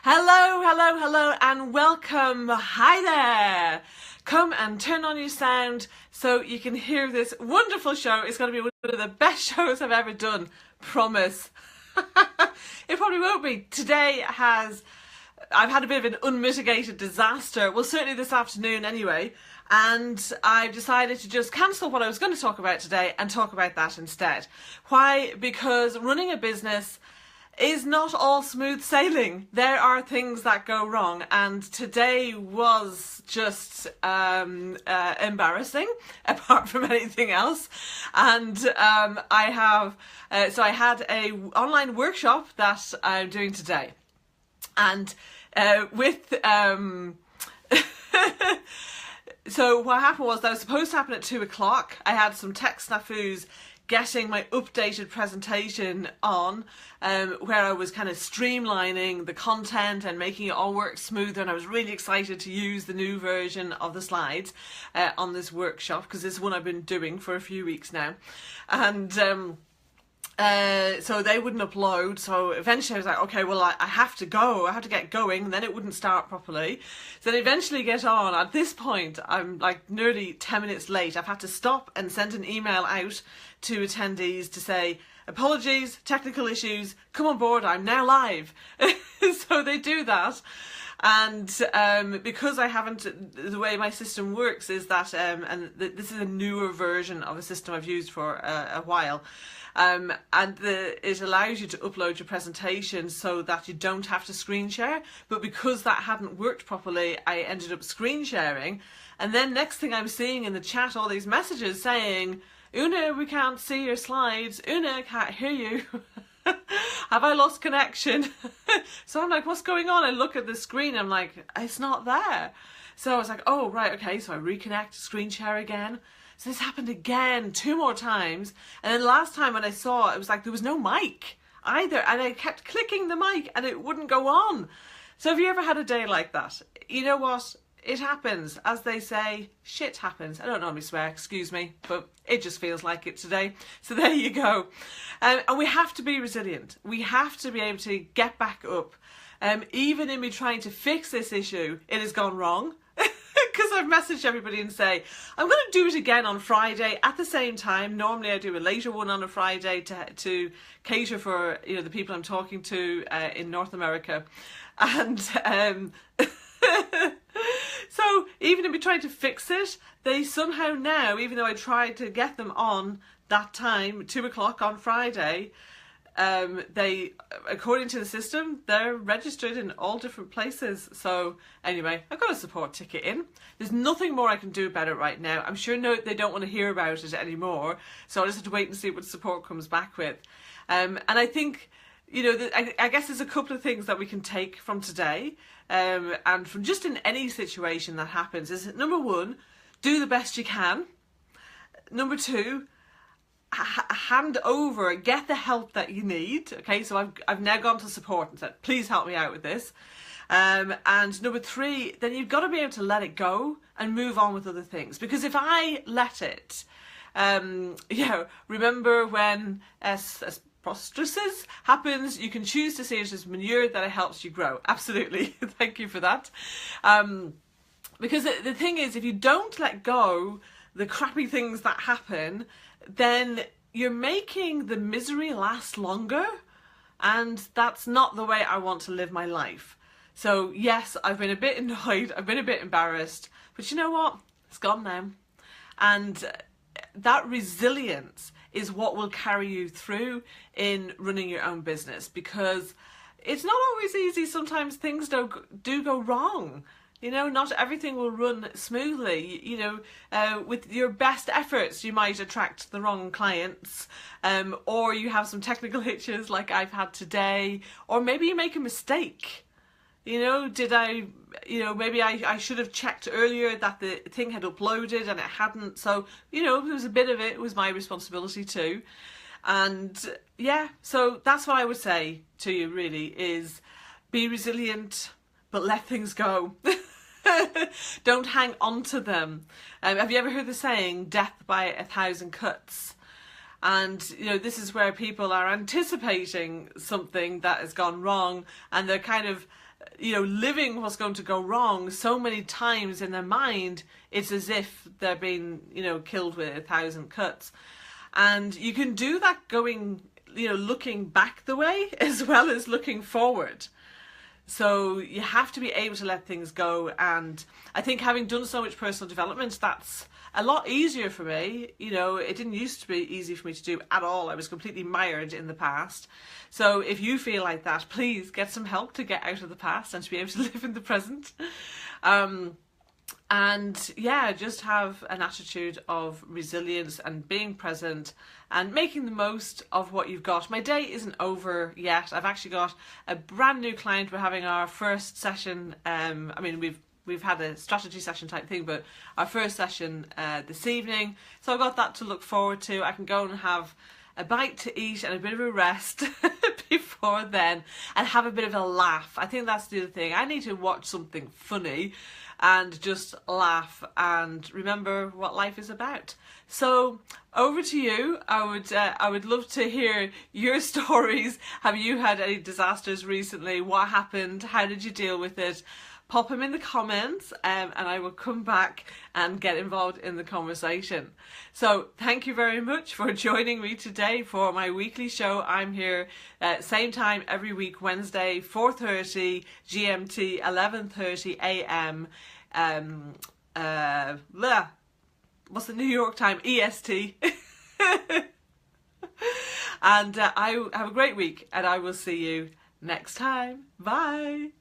Hello, hello, hello, and welcome. Hi there. Come and turn on your sound so you can hear this wonderful show. It's going to be one of the best shows I've ever done. Promise. It probably won't be. I've had a bit of an unmitigated disaster. Well, certainly this afternoon anyway. And I've decided to just cancel what I was going to talk about today and talk about that instead. Why? Because running a business is not all smooth sailing. There are things that go wrong, and today was just embarrassing, apart from anything else. And I had a online workshop that I'm doing today, and so what happened was that it was supposed to happen at 2 o'clock. I had some tech snafus getting my updated presentation on, where I was kind of streamlining the content and making it all work smoother, and I was really excited to use the new version of the slides on this workshop, because this is one I've been doing for a few weeks now. And so they wouldn't upload, so eventually I was like, okay, well, I have to go, I have to get going, and then it wouldn't start properly. So then eventually get on. At this point, I'm like nearly 10 minutes late. I've had to stop and send an email out to attendees to say, apologies, technical issues, come on board, I'm now live. So they do that. And because I haven't, the way my system works is that, this is a newer version of a system I've used for a while, it allows you to upload your presentation so that you don't have to screen share. But because that hadn't worked properly, I ended up screen sharing. And then next thing I'm seeing in the chat, all these messages saying, Una, we can't see your slides. Una, can't hear you. Have I lost connection? So I'm like, what's going on? I look at the screen, I'm like, it's not there. So I was like, oh, right, okay. So I reconnect, screen share again. So this happened again 2 more times. And then last time when I saw it was like there was no mic either. And I kept clicking the mic and it wouldn't go on. So have you ever had a day like that? You know what? It happens. As they say, shit happens. I don't normally swear, excuse me, but it just feels like it today. So there you go. And we have to be resilient. We have to be able to get back up. Even in me trying to fix this issue, it has gone wrong. Because I've messaged everybody and say, I'm going to do it again on Friday at the same time. Normally I do a later one on a Friday to cater for, you know, the people I'm talking to in North America. And so even if we tried to fix it, they somehow now, even though I tried to get them on that time, 2 o'clock on Friday, they, according to the system, they're registered in all different places. So anyway, I've got a support ticket in. There's nothing more I can do about it right now. I'm sure they don't want to hear about it anymore. So I'll just have to wait and see what support comes back with. And I think, you know, I guess there's a couple of things that we can take from today, and from just in any situation that happens, is number one, do the best you can. Number two, hand over, get the help that you need. Okay, so I've now gone to support and said, please help me out with this. And number three, then you've got to be able to let it go and move on with other things. Because if I let it, remember when prosthesis happens, you can choose to see it as manure that it helps you grow. Absolutely. Thank you for that. Because the thing is, if you don't let go the crappy things that happen, then you're making the misery last longer, and that's not the way I want to live my life. So yes, I've been a bit annoyed, I've been a bit embarrassed, but you know what? It's gone now. And that resilience is what will carry you through in running your own business, because it's not always easy. Sometimes things do go wrong. You know, not everything will run smoothly. You know, with your best efforts, you might attract the wrong clients, or you have some technical hitches like I've had today, or maybe you make a mistake. You know, maybe I should have checked earlier that the thing had uploaded and it hadn't. So, you know, there was a bit of it was my responsibility too. And yeah, so that's what I would say to you really is be resilient, but let things go. Don't hang on to them. Have you ever heard the saying, death by 1,000 cuts? And, you know, this is where people are anticipating something that has gone wrong, and they're kind of living what's going to go wrong so many times in their mind, it's as if they're being, killed with 1,000 cuts. And you can do that going, looking back the way as well as looking forward. So you have to be able to let things go. And I think having done so much personal development, that's a lot easier for me. It didn't used to be easy for me to do at all. I was completely mired in the past. So if you feel like that, please get some help to get out of the past and to be able to live in the present. And yeah, just have an attitude of resilience and being present and making the most of what you've got. My day isn't over yet. I've actually got a brand new client. We're having our first session. We've had a strategy session type thing, but our first session this evening. So I've got that to look forward to. I can go and have a bite to eat and a bit of a rest before then and have a bit of a laugh. I think that's the other thing. I need to watch something funny and just laugh and remember what life is about. So over to you. I would love to hear your stories. Have you had any disasters recently? What happened? How did you deal with it? Pop them in the comments and I will come back and get involved in the conversation. So thank you very much for joining me today for my weekly show. I'm here same time every week, Wednesday, 4:30 GMT, 11:30 AM. What's the New York time? EST. And I have a great week and I will see you next time. Bye.